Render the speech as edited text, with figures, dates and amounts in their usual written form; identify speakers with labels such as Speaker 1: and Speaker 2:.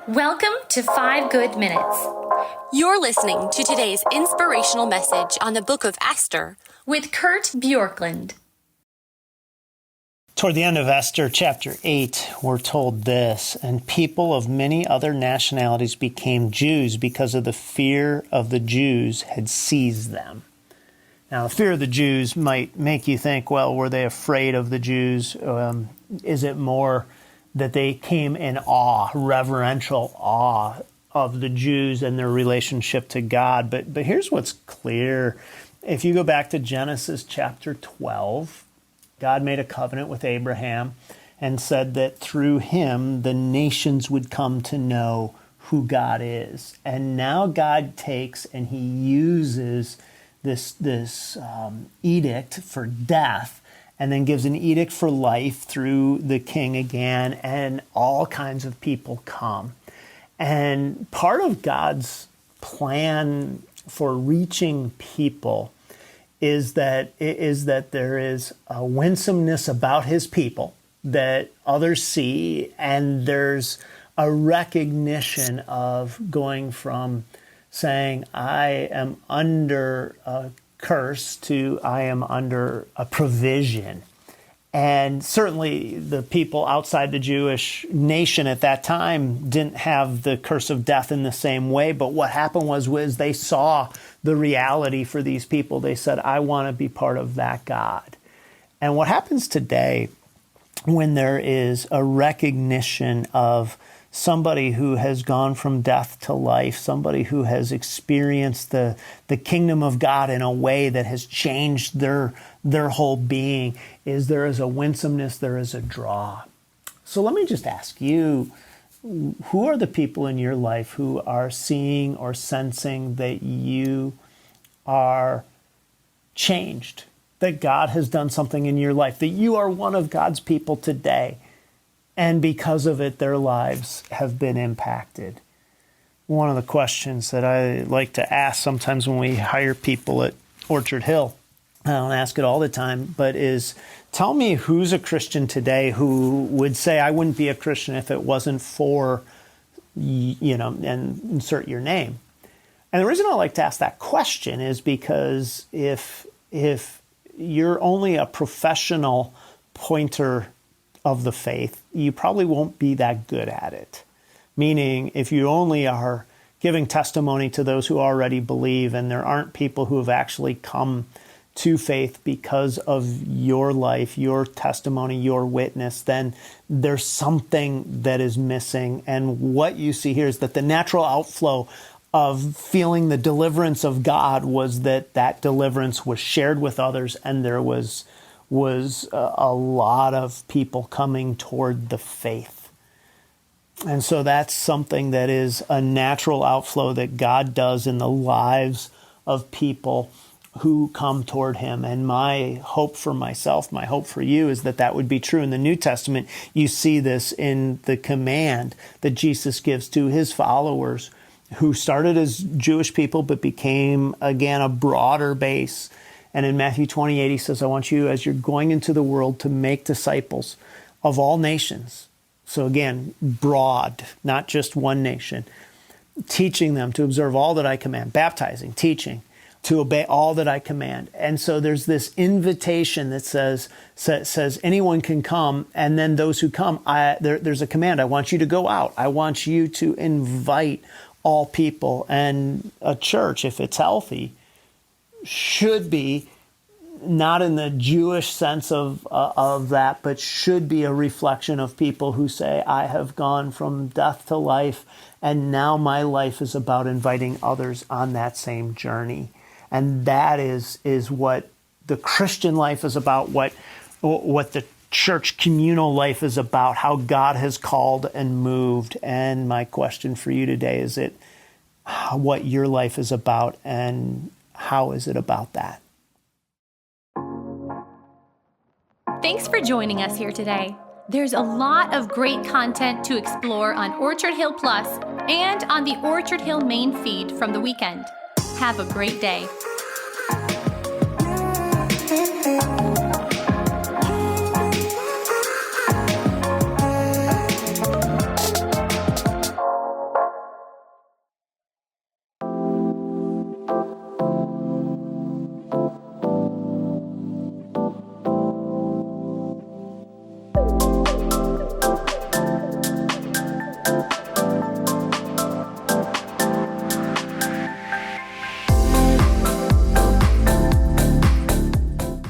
Speaker 1: Welcome to 5 Good Minutes
Speaker 2: You're listening to today's inspirational message on the book of Esther
Speaker 1: with Kurt Bjorklund.
Speaker 3: Toward the end of Esther chapter 8, we're told this, and people of many other nationalities became Jews because of the fear of the Jews had seized them. Now, the fear of the Jews might make you think, well, were they afraid of the Jews? Is it more that they came in awe, reverential awe of the Jews and their relationship to God? But here's what's clear. If you go back to Genesis chapter 12, God made a covenant with Abraham and said that through him the nations would come to know who God is. And now God takes and he uses this edict for death and then gives an edict for life through the king again, and all kinds of people come. And part of God's plan for reaching people is that there is a winsomeness about his people that others see, and there's a recognition of going from saying, I am under a curse to I am under a provision. And certainly the people outside the Jewish nation at that time didn't have the curse of death in the same way. But what happened was they saw the reality for these people. They said, I want to be part of that God. And what happens today when there is a recognition of somebody who has gone from death to life, somebody who has experienced the kingdom of God in a way that has changed their whole being, is there is a winsomeness, there is a draw. So let me just ask you, who are the people in your life who are seeing or sensing that you are changed, that God has done something in your life, that you are one of God's people today, and because of it, their lives have been impacted? One of the questions that I like to ask sometimes when we hire people at Orchard Hill, I don't ask it all the time, but is, tell me who's a Christian today who would say, I wouldn't be a Christian if it wasn't for, and insert your name. And the reason I like to ask that question is because if you're only a professional pointer of the faith, you probably won't be that good at it. Meaning, if you only are giving testimony to those who already believe, and there aren't people who have actually come to faith because of your life, your testimony, your witness, then there's something that is missing. And what you see here is that the natural outflow of feeling the deliverance of God was that deliverance was shared with others, and there was a lot of people coming toward the faith. And so that's something that is a natural outflow that God does in the lives of people who come toward him. And my hope for myself, my hope for you, is that would be true. In the New Testament, you see this in the command that Jesus gives to his followers, who started as Jewish people but became, again, a broader base. And in Matthew 28, he says, I want you, as you're going into the world, to make disciples of all nations. So again, broad, not just one nation. Teaching them to observe all that I command, baptizing, teaching, to obey all that I command. And so there's this invitation that says anyone can come, and then those who come, there's a command. I want you to go out. I want you to invite all people. And a church, if it's healthy, should be not in the Jewish sense of that, but should be a reflection of people who say, I have gone from death to life, and now my life is about inviting others on that same journey. And that is what the Christian life is about, what the church communal life is about, how God has called and moved. And my question for you today is what your life is about, and how is it about that?
Speaker 1: Thanks for joining us here today. There's a lot of great content to explore on Orchard Hill Plus and on the Orchard Hill main feed from the weekend. Have a great day.